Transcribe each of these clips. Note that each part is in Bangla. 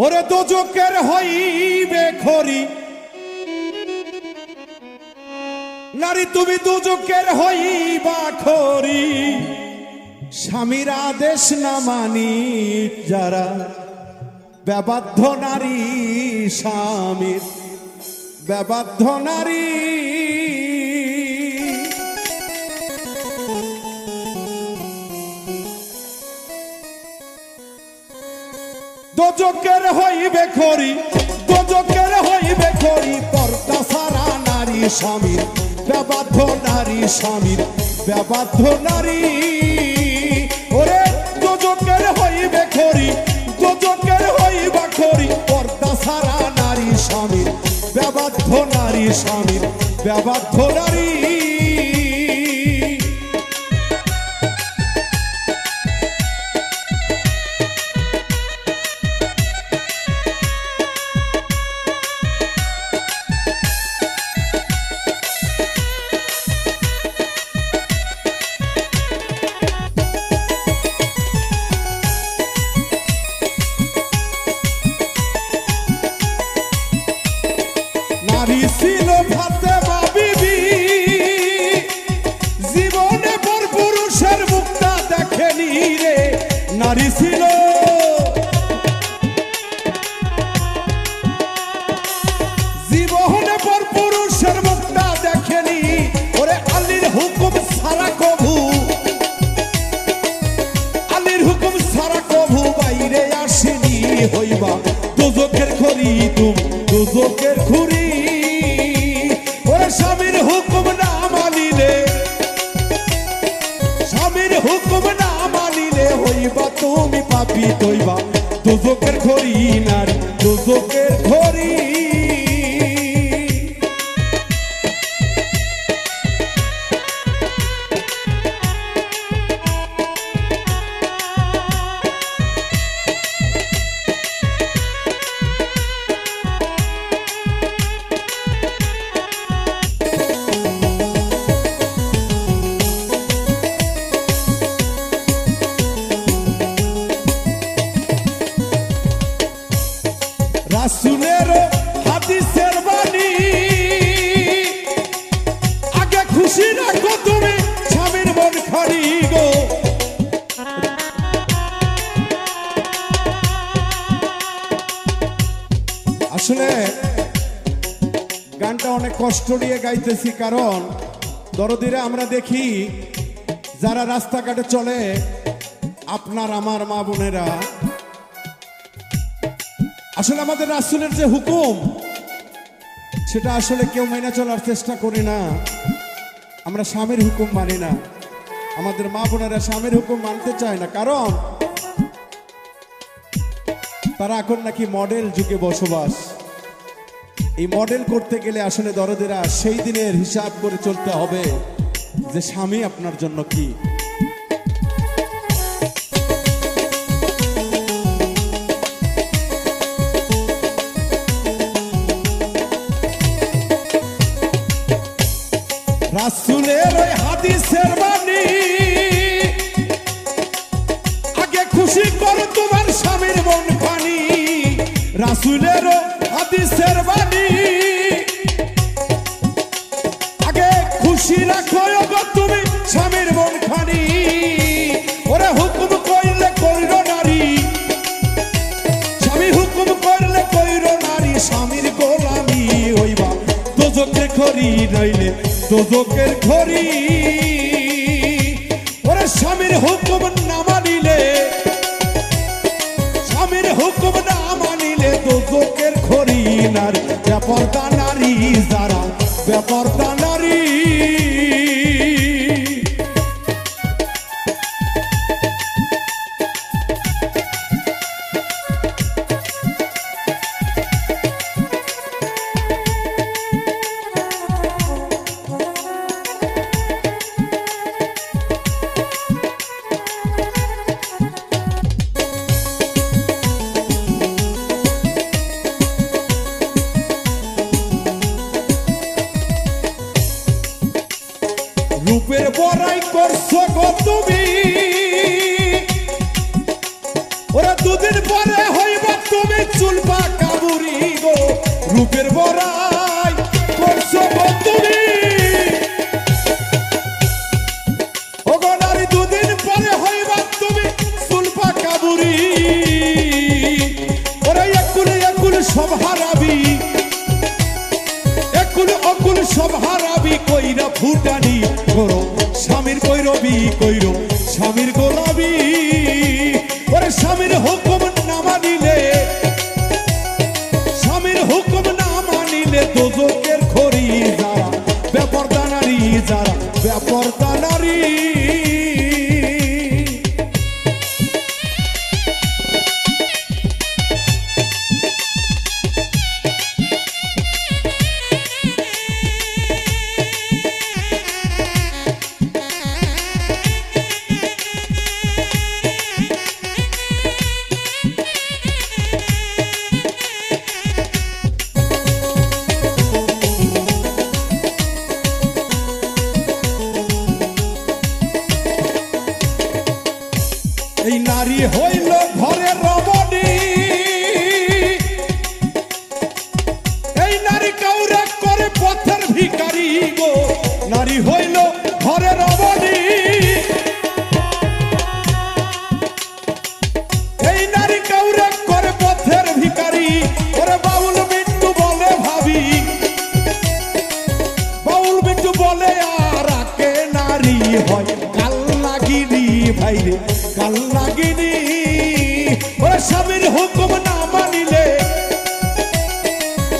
ওরে দোজকের হইবে খড়ি, নারী তুমি দোজকের হইবা খড়ি। স্বামীর আদেশ না মানি যারা বেবাধ্য নারী, স্বামীর বেবাধ্য নারী। দোজকের হইবে খড়ি, দোজকের হইবে খড়ি। পর্দা সারা নারী স্বামীর বেবাধ্য নারী, স্বামীর বেবাধ্য নারী। ওরে দোজকের হইবে খড়ি, দোজকের হইবা খড়ি। পর্দা সারা নারী স্বামীর বেবাধ্য নারী, স্বামীর বেবাধ্য নারী। নারী ছিল ফাতেমা বিবি, জীবনে পর পুরুষের মুখটা দেখেনি রে। নারী ছিল জীবনে পর পুরুষের মুখটা দেখেনি। ওরে আলীর হুকুম সারা কভু, আলীর হুকুম সারা কভু বাইরে আসেনি। হইবা দোজকের খড়ি, তুমি দোজকের খুরি। ওরে স্বামীর হুকুম না মানিলে, স্বামীর হুকুম না মানিলে হইবা তুমি পাপী। হইবা দোজকের খড়ি, নারী দোজকের খড়ি। রাসূলের হাদিসের বাণী, আগে খুশি রাখো তুমি স্বামীর মন খানি গো। আসলে গানটা অনেক কষ্ট নিয়ে গাইতেছি, কারণ দরদিরা আমরা দেখি যারা রাস্তাঘাটে চলে, আপনার আমার মা বোনেরা, আসলে আমাদের রাসূলের যে হুকুম সেটা আসলে কেউ মেনে চলার চেষ্টা করি না। আমরা স্বামীর হুকুম মানি না, আমাদের মা বোনেরা স্বামীর হুকুম মানতে চায় না, কারণ তারা এখন নাকি মডেল যুগে বসবাস। এই মডেল করতে গেলে আসলে দরদেরা সেই দিনের হিসাব করে চলতে হবে যে স্বামী আপনার জন্য কি। রাসূলের ওই হাদিসের বাণী, আগে খুশি করো তোমার স্বামীর মন খানি। রাসূলের হাদিসের বাণী, আগে খুশি রাখো গো তুমি স্বামীর মন খানি। ওরে হুকুম কইলে কইর নারী, স্বামী হুকুম করলে কইর নারী। স্বামীর গোলামি হইবা দোজকের খড়ি, নইলে দোজকের খড়ি। ওরে স্বামীর হুকুম না মানিলে, স্বামীর হুকুম না মানিলে দোজকের খড়ি। নারী বেপরদা নারী, যারা বেপরদা নারী। ওরা দুদিন পরে হইব তুমি চুল পাকা বুড়ি গো, রূপের বড়াই করছো তুমি। ও গো নারী দুদিন পরে হইব তুমি চুল পাকা বুড়ি, ওরা একুল একুল সব হারাবি, একুল অকুল সব হারাবি, কইরা ফুটানি করো স্বামীর কৈরবি, কইরো স্বামীর গোলাবি। ওরে স্বামীর হুকুম না মানিলে, স্বামীর হুকুম না মানিলে দোজকের খড়ি যারা, বেপরদা নারী যারা, বেপরদা নারী। এই নারী হইল ঘরে রমণী, এই নারী কাউরে করে পথের ভিখারি গো, নারী হইল ঘরে রমণী। এই নারী কাউরে করে পথের ভিখারি, ওরে বাউল মিন্টু বলে ভাবি, বাউল মিন্টু বলে আর আকে নারী হয় কাল লাগিনি ভাইরে, কাল লাগিনি। ওরে স্বামীর হুকুম না মানিলে,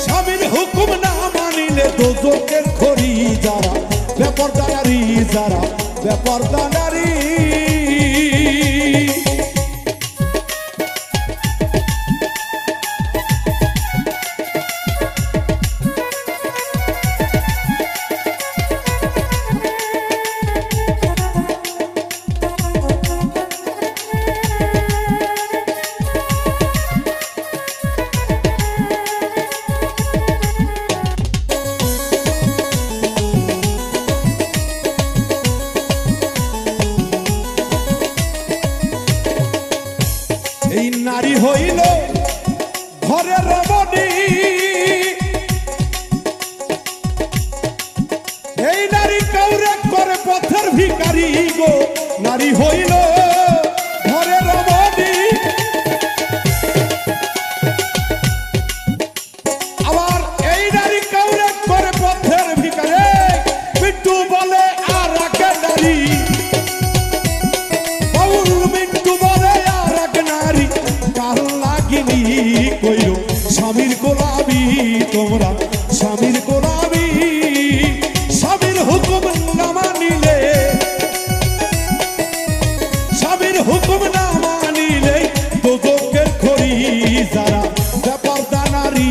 স্বামীর হুকুম না মানিলে দোজকের খড়ি যারা, বেপরদা নারী যারা, বেপরদা নারী। এই নারী হইল ঘরে রমণী, এই নারী কাউরে করে পথের ভিখারি গো, নারী হইল ঘরে রমণী। আবার এই নারী কাউরে করে পথের ভিখারি, মিন্টু বলে আর আকে নারী, বাউল মিন্টু বলে আর আকে নারী, কাল লাগিনি কইরো স্বামীর গোলামি, তোমরা স্বামীর গোলামি। স্বামীর হুকুম না মানিলে, স্বামীর হুকুম না মানিলে দোজকের খড়ি যারা, বেপরদা নারী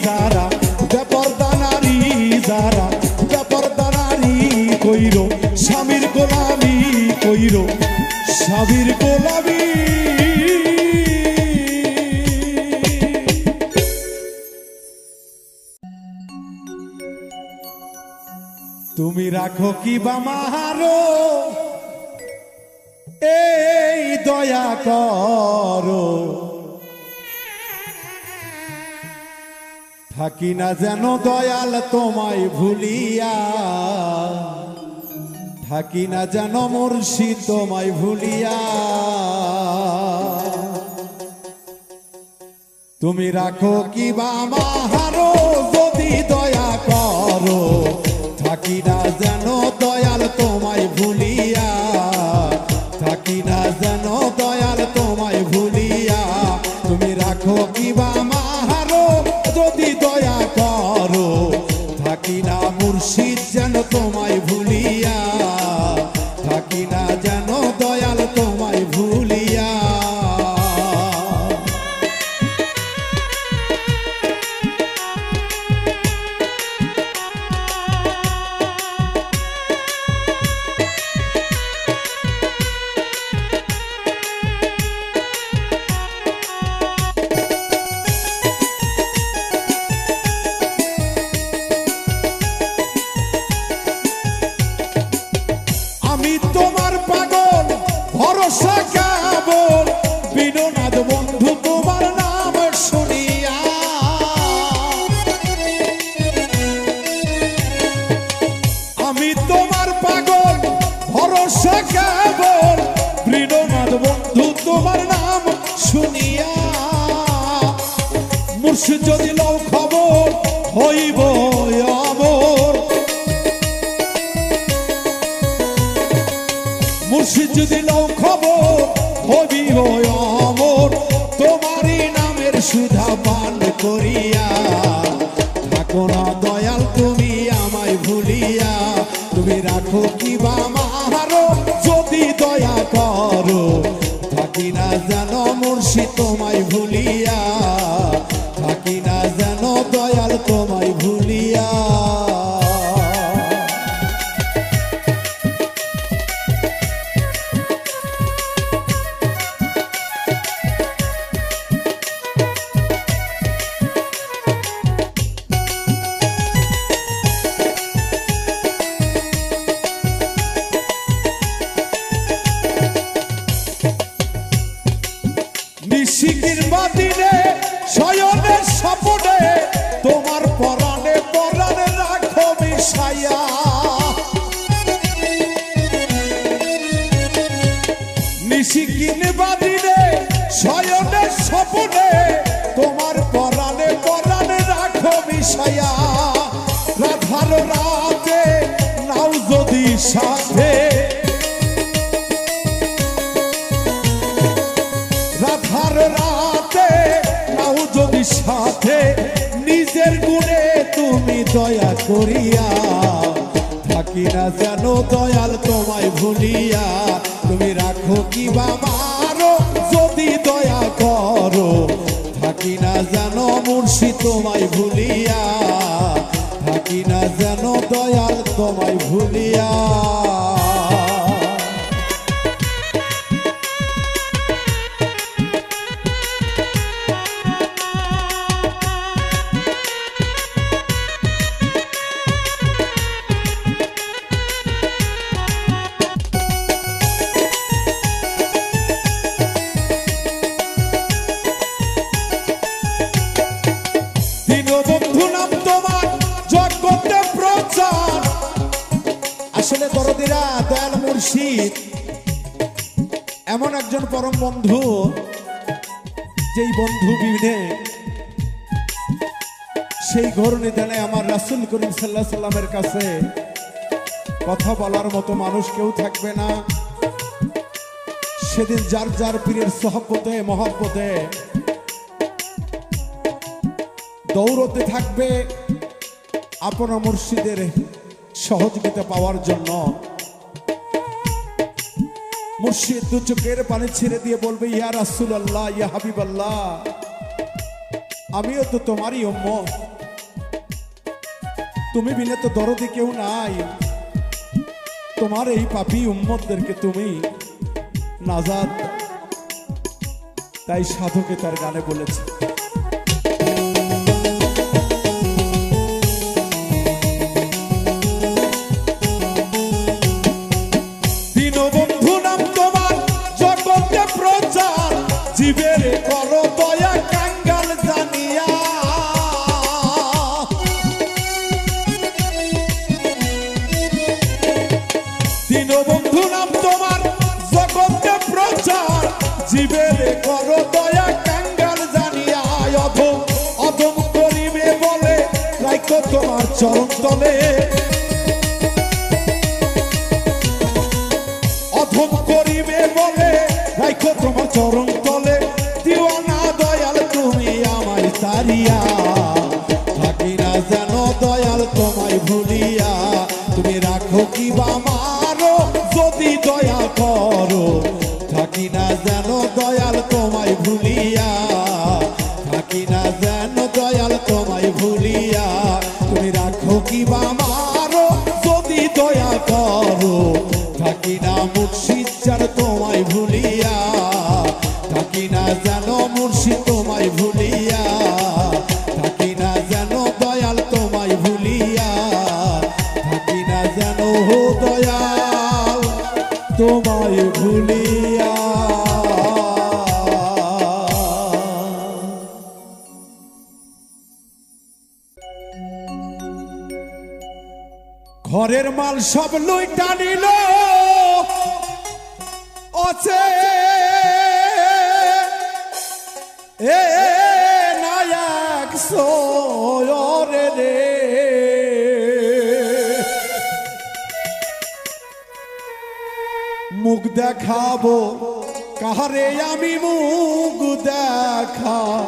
যারা, বেপরদা নারী যারা, বেপরদা নারী কইরো স্বামীর গোলামি, কইরো স্বামীর গোলামি। তুমি রাখো কি বা মাহারো, এই দয়া করো, থাকি না যেন দয়াল তোমায় ভুলিয়া, থাকি না যেন মুর্শিদ তোমায় ভুলিয়া। তুমি রাখো কি বা মাহারো, যদি দয়া করো, থাকি না যেন দয়াল তোমায় ভুলিয়া, থাকি না যেন দয়াল তোমায় ভুলিয়া। তুমি রাখো কি বা মাহারো, যদি দয়া করো, থাকি না মুর্শিদ যেন তোমায় ভুলিয়া, থাকি না যেন দয়াল তোমায় ভুলিয়া। আমি তোমার পাগল ভরসা কেবল বিনোনাদ তোমার নাম শুনিয়া মুর্শিদ যদি লও খবর হইব অমর মুর্শিদ যদি লও খবর হইব অমর তোমারই নামের সুধা পান করিয়া থাকো না দয়াল তুমি আমায় ভুলিয়া তুমি রাখো কি বা মারো যদি দয়া করো থাকি না যেন মুর্শিদ তোমায় ভুলিয়া থাকি না যেন দয়াল তোমায় ভুলিয়া নিশিকির বাদিনে শয়নের স্বপনে তোমার পরাণে পরাণে রাখো মিশাইয়া নিশিকির বাদিনে শয়নের স্বপনে তোমার পরাণে পরাণে রাখো মিশাইয়া রাধার রাতে নাও যদি সাথে রাধার রাতে নাও যদি সাথে নিজের গুণে তুমি দয়া করিয়া থাকি না যেন দয়াল তোমায় ভুলিয়া তুমি রাখো কি বা মারো যদি দয়া করো থাকি না যেন মুর্শিদ তোমায় ভুলিয়া থাকি না যেন দয়াল তোমায় ভুলিয়া আসলে দরদিরা দয়াল মুর্শিদ এমন একজন পরম বন্ধু যেই বন্ধু বিনে সেই ঘোর নিদানে আমার রাসূল করিম সাল্লাল্লাহু আলাইহি সাল্লামের কাছে কথা বলার মতো মানুষ কেউ থাকবে না সেদিন যার যার পীরের সোহবতে মহব্বতে দৌড়তে থাকবে আপনা মুর্শিদের সহযোগিতা পাওয়ার জন্য মুর্শিদ দু চোখের পানি ছেড়ে দিয়ে বলবে ইয়া রাসূলুল্লাহ ইয়া হাবিবাল্লাহ আমিও তো তোমারই উম্মত তুমি বিনে তো দরদি কেউ নাই তোমার এই পাপী উম্মতদেরকে তুমি নাজাত তাই সাধকে তার গানে বলেছে জীবের করো দয়া কাঙ্গাল জানিয়া দীনবন্ধু নাম তোমার জগতে প্রচার জীবের করো দয়া কাঙ্গাল জানিয়া অধম অধম করিবে বলে রাখো তোমার চরণ তলে অধম করিবে বলে রাখো তোমার চরণ তলে দিওয়ানা দয়াল তুমি আমায় তারিয়া থাকি না যেন দয়াল তোমায় ভুলিয়া তুমি রাখো কি বা মারো যদি দয়া করো থাকি না যেন দয়াল তোমায় ভুলিয়া থাকি না যেন দয়াল তোমায় ভুলিয়া তুমি রাখো কি বা মারো যদি দয়া করো থাকি না মুর্শিদ চার তোমায় ভুলিয়া থাকি না যেন মুর্শিদ তোমায় ভুলিয়া থাকি না যেন দয়াল তোমায় ভুলিয়া থাকি না যেন হো দয়াল তোমায় ভুলিয়া ঘরের মাল সব লইটা নিল অচে সোরে রে মুখ দেখাবো কাহারে আমি মুখ দেখাবো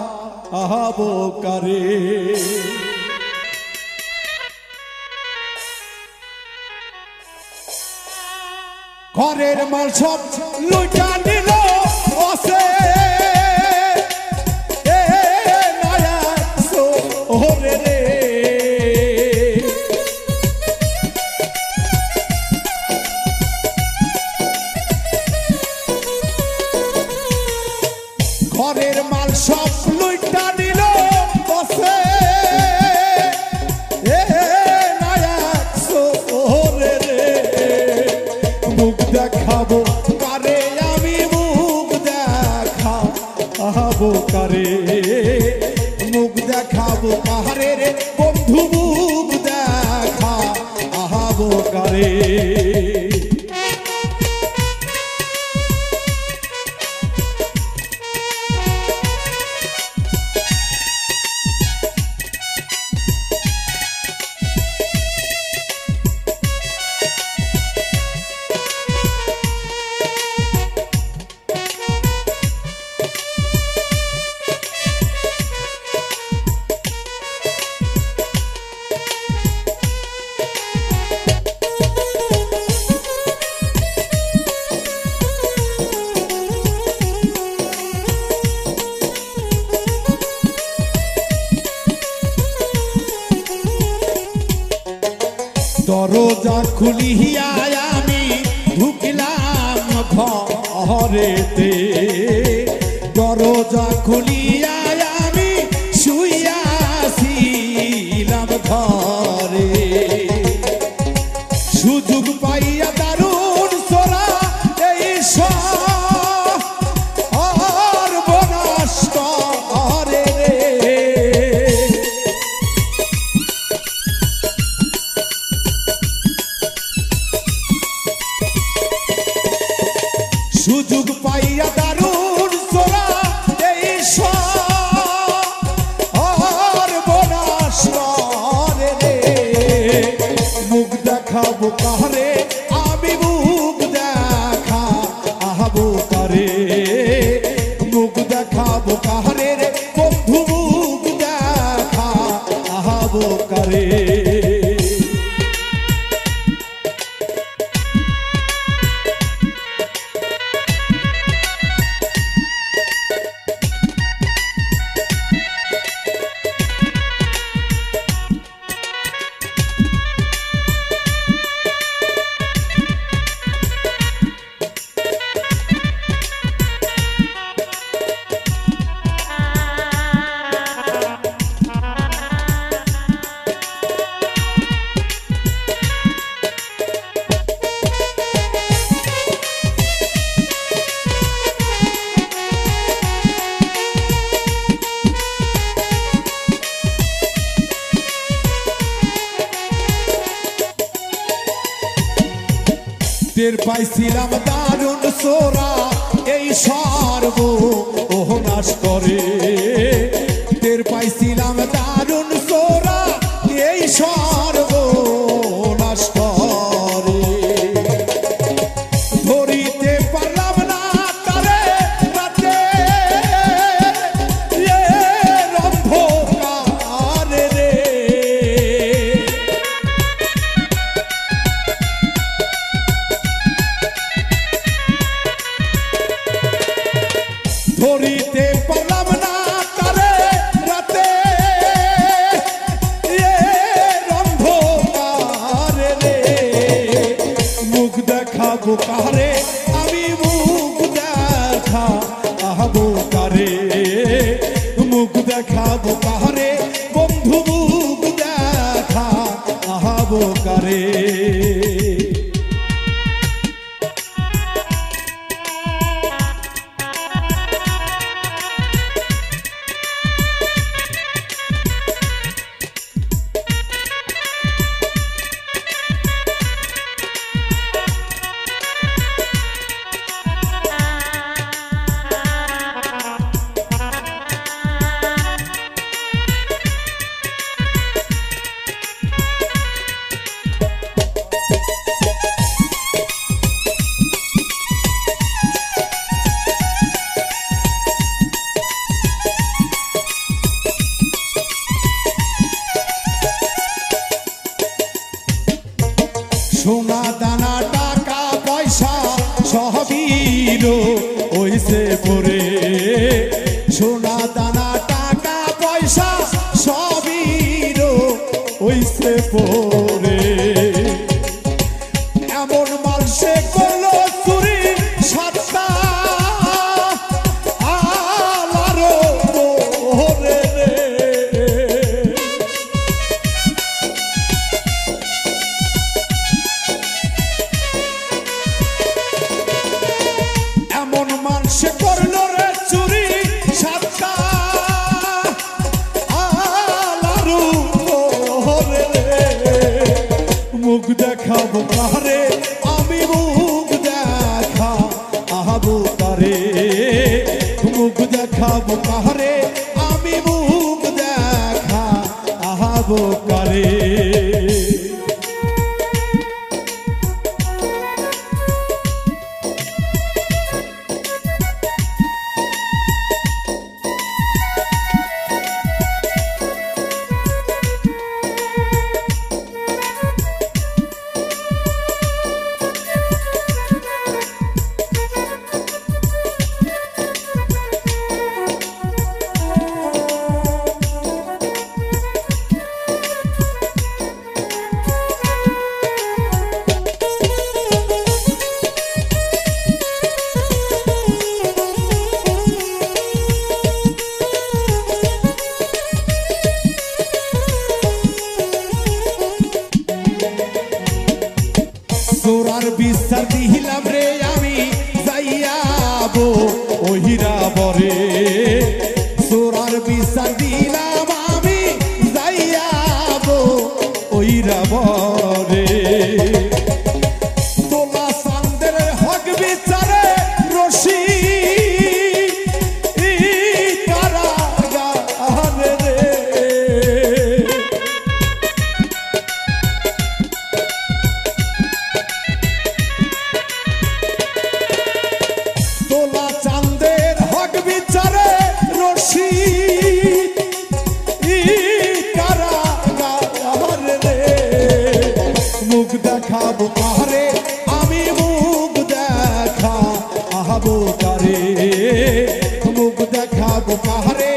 কারে ঘরের মাল সব লুটা নিল আছে ওরে রে ঘরের মাল সব লুটা নিল বসে ওরে রে মুখ দেখাবো কারে আমি মুখ দেখাবো কারে মুখ দেখাবো কাহারে রে বন্ধু মুখ দেখাবো কারে দরজা খুলিয়া আমি ঢুকলাম ঘরেতে দরজা খুলিয়া আমি শুইয়াছিলাম ঘরে সুযোগ পাইয়া দারুণ সোরা এই সর্বনাশ করে রে সুযোগ পাইয়া দারুণ সোরা এই সর্বনাশ করে রে মুখ দেখাবো কাহারে আমি মুখ দেখাবো কারে মুখ দেখাবো কাহারে রে বন্ধু মুখ দেখাবো কারে টের পাইছিলাম দারুণ সোরা এই সর্বনাশ করে টের পাইছিলাম দারুণ সোরা এই সর্বনাশ করে ধরিতে পারলাম না তারে রাতে অন্ধকারে রে ধরিতে পারলাম না তারে রাতে অন্ধকারে রে মুখ দেখাবো কারে আমি মুখ দেখাবো কারে মুখ দেখাবো কারে বন্ধু মুখ দেখাবো কারে মুখ দেখাবো কাহারে আমি মুখ দেখাবো কারে তোরার বিস্তার দিলাম রে আমি যাইয়াবো ওহিরা বরে তোরার বিস্তার দিলাম আমি যাইয়াবো ওহিরা বরে তোলা চাঁদের হক বিচারে রশি কারাগারে রে তোলা চাঁদের হক বিচারে রশি কারাগারে রে মুখ দেখাবো কাহারে আমি মুখ দেখাবো কারে মুখ দেখাবো কাহারে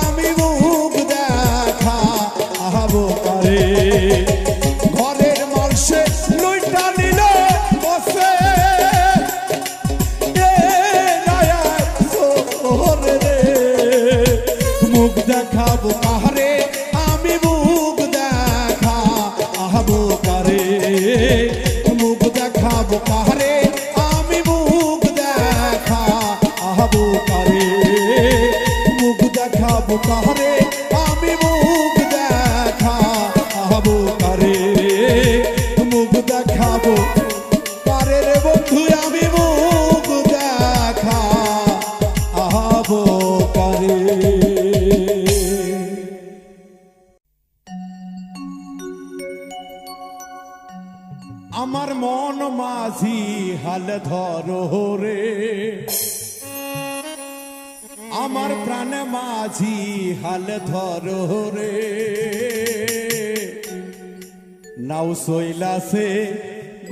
আমি মুখ দেখাবো কারে ঘরের মালসে লইটা নিল বসে মুখ দেখাবো কাহারে আমি মুখ দেখাবো কারে মুখ দেখাবো কাহারে আমি মুখ দেখাবো কারে মুখ দেখাবো কাহারে আমি মুখ দেখাবো কারে মুখ দেখাবো কারে রে বন্ধু আমি মুখ দেখাবো কারে আমার মন মাঝি হাল ধরো রে আমার প্রাণ মাঝি হাল ধরো রে নাও শৈলাসে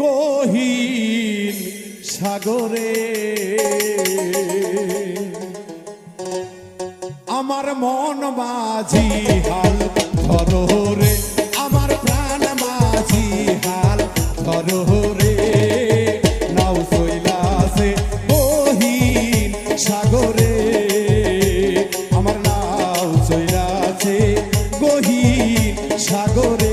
গহীন সাগরে আমার মন মাঝি হাল ধরো রে আমার প্রাণ মাঝি হাল ধরো রে নাও শৈলাসে গহীন সাগরে আমার নাও শৈলাসে গহীন সাগরে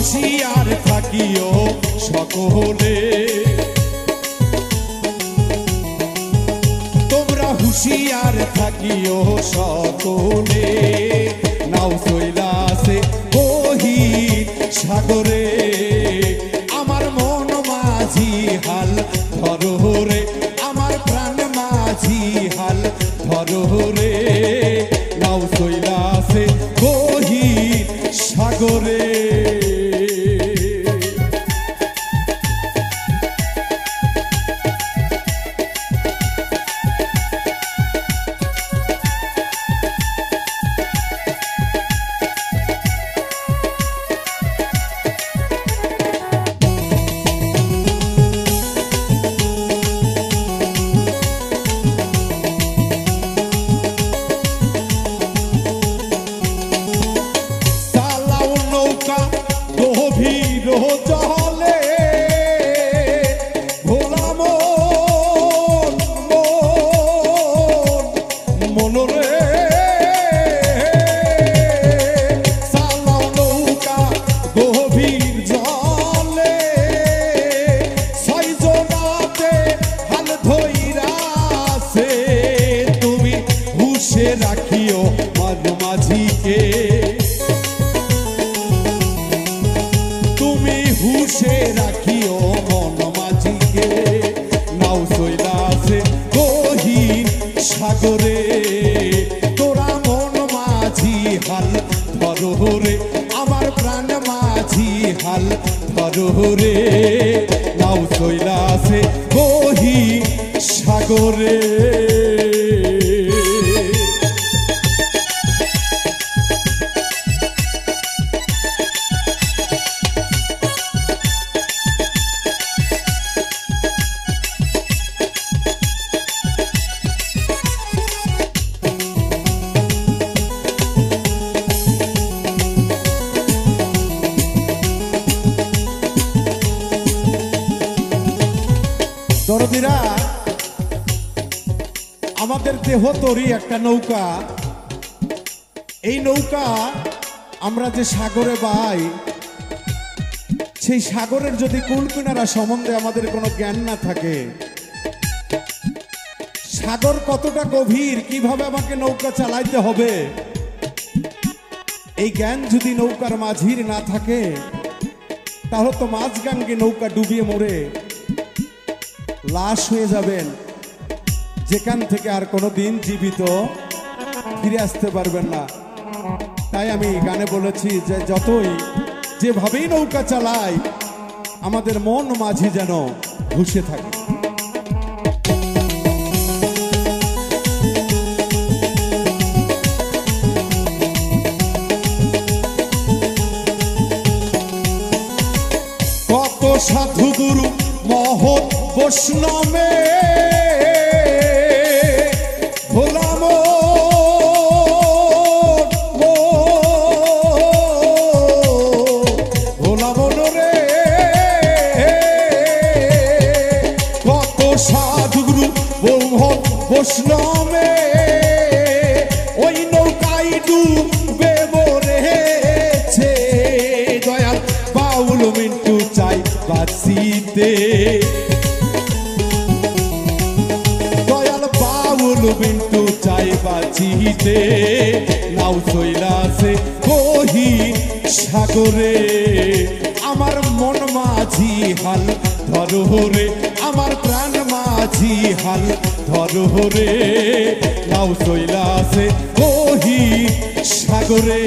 হুঁশিয়ার থাকিও সকলে তোমরা হুঁশিয়ার থাকিও সকলে নাও শৈলাসে গহীন সাগরে আমার মন মাঝি হাল ধরো রে আমার প্রাণ মাঝি হাল ধরো রে নাও শৈলাসে গহীন সাগরে জলে ভোলা মন রে চালাও নৌকা গভীর জলে ছয়জনাতে হাল ধইরাছে তুমি হুশে রাখিও মন মাঝিকে তুমি হুশে রাখিও মন মাঝিকে নাও চইলাছে গহীন সাগরে তোরা মন মাঝি হাল ধরো রে আমার প্রাণ মাঝি হাল ধরো রে নাও চইলাছে গহীন সাগরে দরদিরা আমাদের দেহ তরি একটা নৌকা এই নৌকা আমরা যে সাগরে বাই সেই সাগরের যদি কুল কিনারা সম্বন্ধে আমাদের কোনো জ্ঞান না থাকে সাগর কতটা গভীর কিভাবে আমাকে নৌকা চালাইতে হবে এই জ্ঞান যদি নৌকার মাঝির না থাকে তাহলে তো মাঝগানকে নৌকা ডুবিয়ে মরে লাশ হয়ে যাবেন যেখান থেকে আর কোনো দিন জীবিত ফিরে আসতে পারবেন না তাই আমি গানে বলেছি যে যতই যেভাবেই নৌকা চালাই আমাদের মন মাঝি যেন ঘুষে থাকে কত সাধু গুরু মহৎ বৈষ্ণবে ভোলা মন রে কত সাধুগুরু মহৎ বৈষ্ণবে ওই নৌকায় ডুবে মরেছে দয়াল বাউল মিন্টু চাই বাঁচিতে বিন্টু চাই বাঁচিতে নাও চইলাছে গহীন সাগরে আমার মন মাঝি হাল ধরো রে আমার প্রাণ মাঝি হাল ধরো রে নাও চইলাছে গহীন সাগরে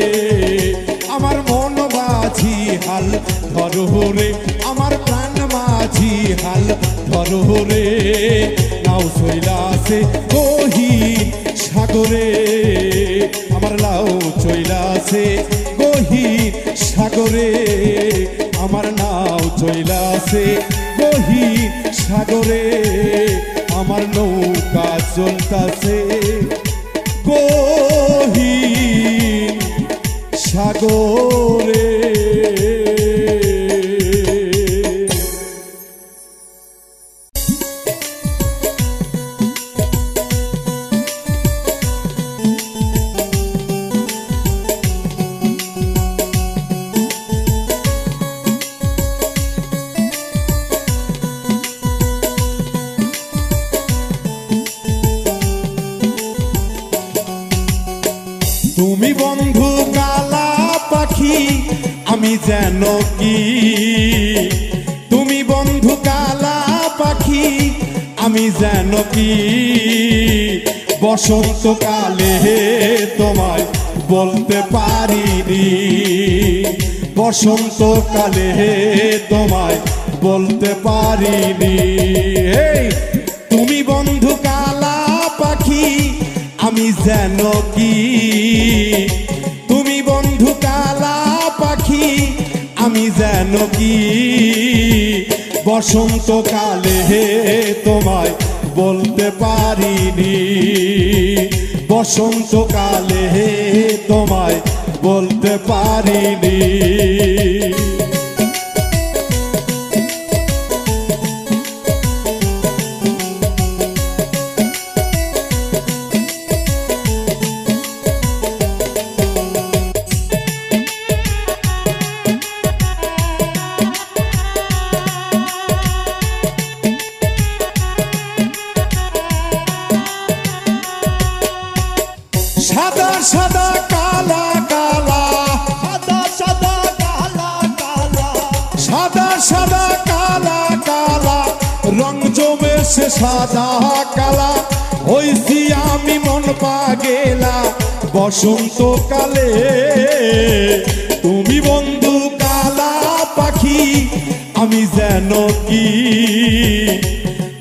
আমার মন মাঝি হাল ধরো রে আমার প্রাণ মাঝি হাল ধরো রে নাও চইলাছে গহীন সাগরে আমার লাউ চইলাছে গহীন সাগরে আমার নাও চইলাছে গহীন সাগরে আমার নৌকা চলতাছে গহীন সাগরে তুমি বন্ধু কালা পাখি আমি যেন কি তুমি বন্ধু কালা পাখি আমি যেন কি বসন্তকালে তোমায় বলতে পারিনি বসন্তকালে তোমায় বলতে পারিনি তুমি বন্ধু কালা পাখি আমি যেন কি তুমি বন্ধু কালা পাখি আমি যেন কি বসন্তকালে তোমায় বলতে পারিনি বসন্তকালে তোমায় বলতে পারিনি সাদা সাদা কালা কালা রং জমেছে সাদা কালা হইছি আমি মন পাগেলা বসন্তকালে তুমি বন্ধু কালা পাখি আমি যেন কি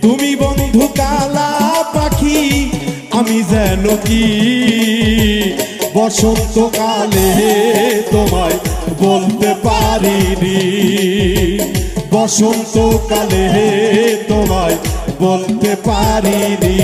তুমি বন্ধু কালা পাখি আমি যেন কি বসন্তকালে তোমায় বলতে পারিনি বসন্তকালে তোমায় বলতে পারিনি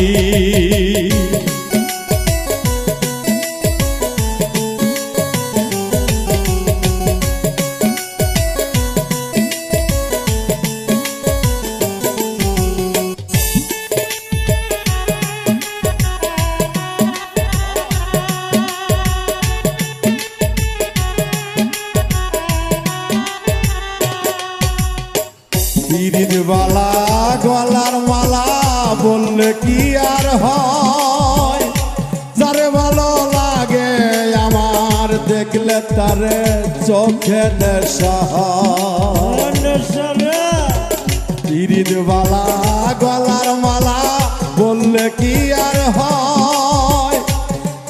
বালা গলার মালা বললে কি আর হয় যারে ভালো লাগে আমার দেখলে তারে চোখে নেশা বালা গলার মালা বললে কি আর হয়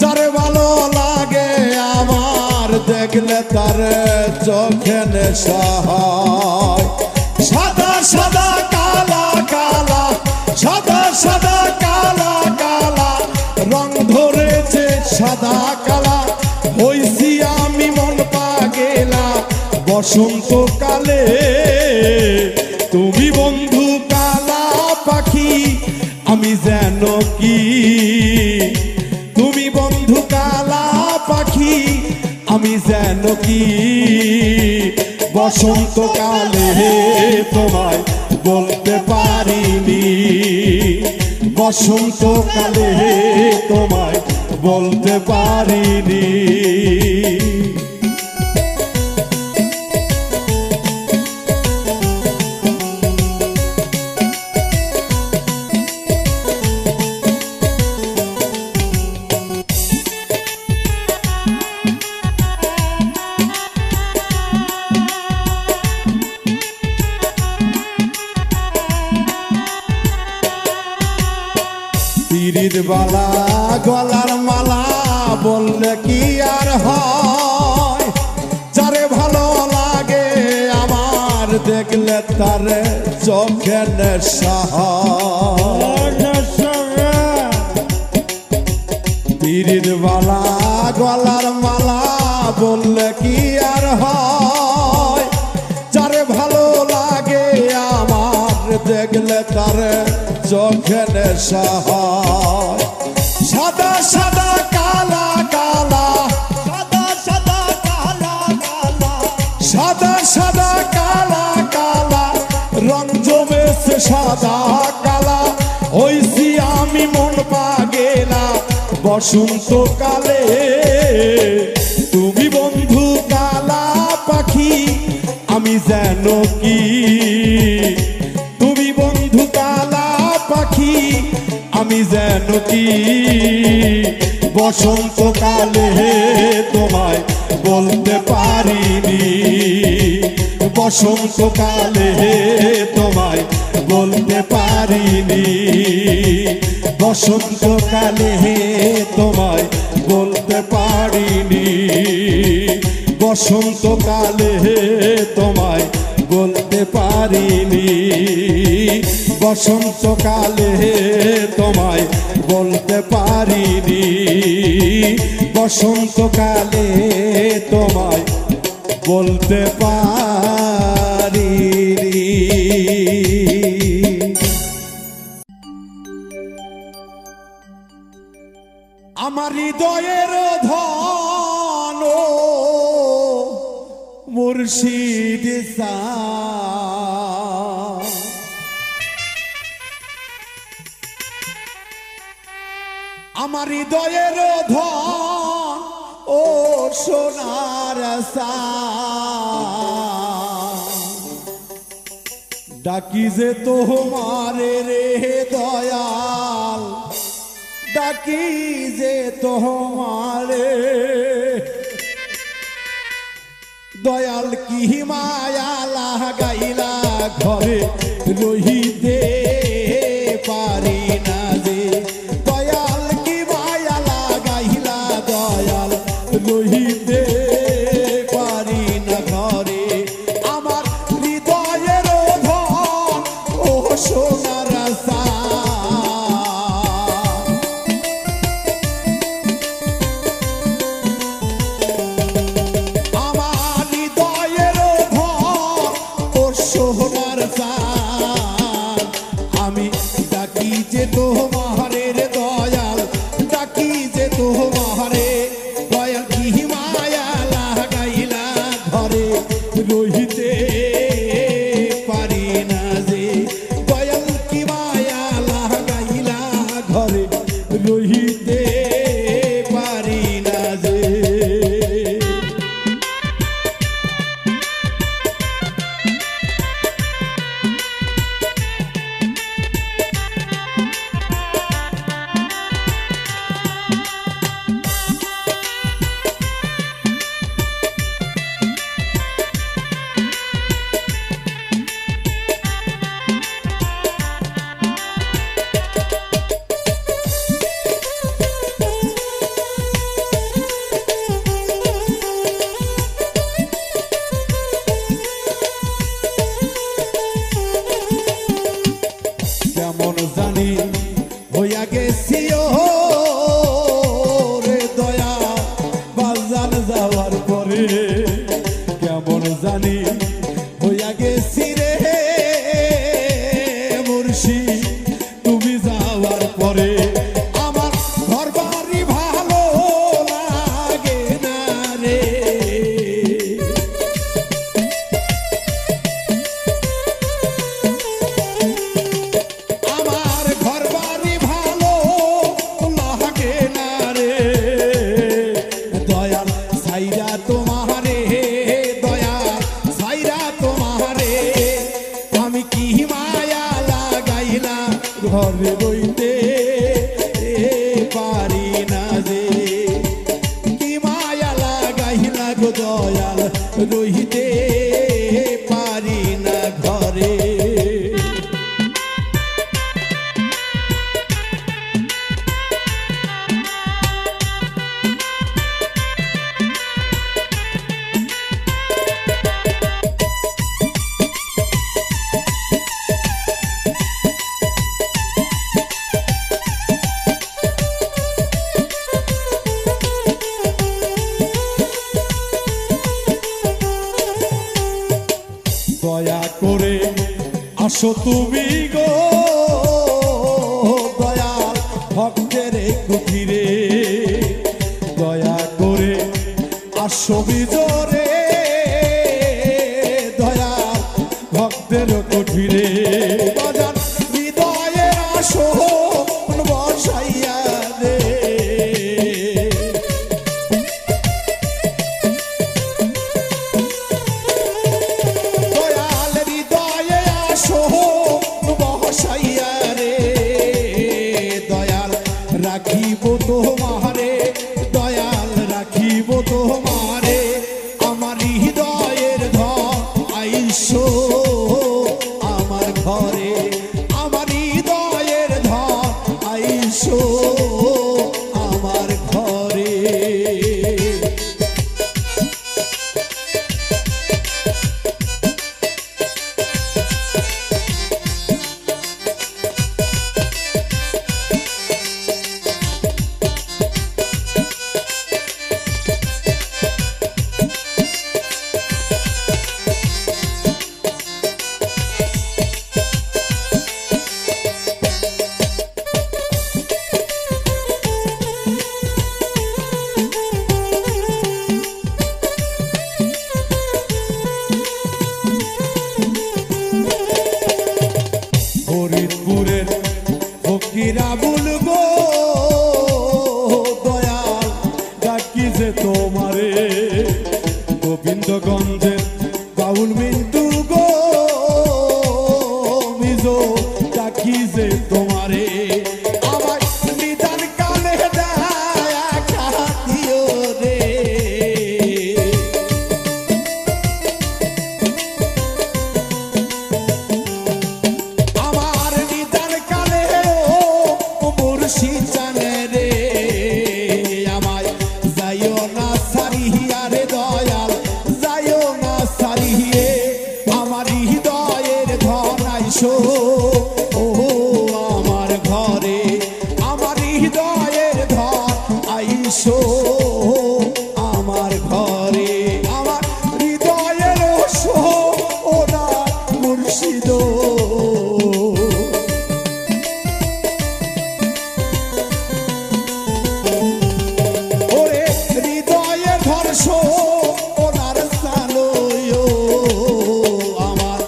যারে ভালো লাগে আমার দেখলে তারে চোখে নেশা হয় সাদা সাদা কালা কালা সাদা সাদা কালা কালা রং ধরেছে সাদা কালা হইছি আমি মন পাগেলা বসন্তকালে তুমি বন্ধু কালা পাখি আমি যেন কি তুমি বন্ধু কালা পাখি আমি যেন কি বসন্তকালে তোমায় বলতে পারিনি বসন্তকালে তোমায় বলতে পারিনি বালা গলার মালা বললে কি আর হয় যারে ভালো লাগে আমার দেখলে তারে চোখে নেশা পীরির বালা গলার মালা বললে কি আর হয় যারে ভালো লাগে আমার দেখলে তারে চোখে নেশা হয় সাদা সাদা কালা কালা সাদা সাদা কালা কালা সাদা সাদা কালা কালা রং জমেছে সাদা কালা হইছি আমি মন পাগেলা বসন্তকালে তুমি বন্ধু কালা পাখি আমি যেন কি তুমি বন্ধু কালা পাখি আমি যেন কি বসন্তকালে তোমায় বলতে পারিনি বসন্তকালে তোমায় বলতে পারিনি বসন্তকালে তোমায় বলতে পারিনি বসন্তকালে তোমায় বলতে পারিনি বসন্তকালে তোমায় বলতে পারিনি বসন্তকালে তোমায় বলতে পারিনি আমার হৃদয়ের ধন মুর্শিদ আমার হৃদয়ের ধন ও সোনার ডাকি যে তোমারে রে দয়াল ডাকি যে তোমারে দয়াল কি মায়া লাগাই ঘরে রহিতে পারি না যে দয়াল কি মায়া লাগাইলা দয়াল রহিতে পারি না ঘরে আমার হৃদয়ের ধন ও সোনার রাস্তা আমি ডাকি যে তোমারে রে দয়াল ডাকি যে তোমারে দয়াল কি মায়া লাগাইলা ঘরে রহিতে পারি না যে দয়াল কি মায়া লাগাইলা ঘরে রহিতে পারি না যে কেমন জানি হইয়া গেছি রে দয়া বাজান যাওয়ার পরে কেমন জানি হইয়া গেছি রে মুর্শিদ তুমি যাওয়ার পরে আমার ঘর বাড়ি ভালো লাগে না রে ঘরে রইতে পারি না যে কি মায়া লাগাইলা গো দয়াল রইতে পারি না ঘরে দয়া করে আসো তুমি গো দয়াল ভক্তের কুঠিরে দয়া করে আসো বিজরে দয়াল ভক্তের কুঠিরে বাজান হৃদয়ের আসো বসাইয়া রে রাখিব তোমারে দয়াল রাখিব তোমারে আমার হৃদয়ের ধন আইসো আমার ঘরে আমার হৃদয়ের ধন আইসো আমার ঘরে ফরিদপুরের ফকিরা বলবো দয়াল ডাকি যে তোমারে গোবিন্দগঞ্জের বাউল বিন্দু গো মিজো ডাকি যে তোমারে আমার নিদান কালে দয়া খাতিও রে আইসো ও আমার ঘরে, আমার হৃদয়ের ধর আইসো আমার ঘরে, আমার হৃদয়ের সোনা মুর্শিদ। ওরে হৃদয়ে ধর্ষ ওনার সালয় আমার,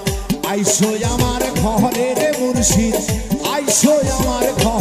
আইসো আমার ঘরে রে মুর্শিদ, আইসো আমার ঘরে।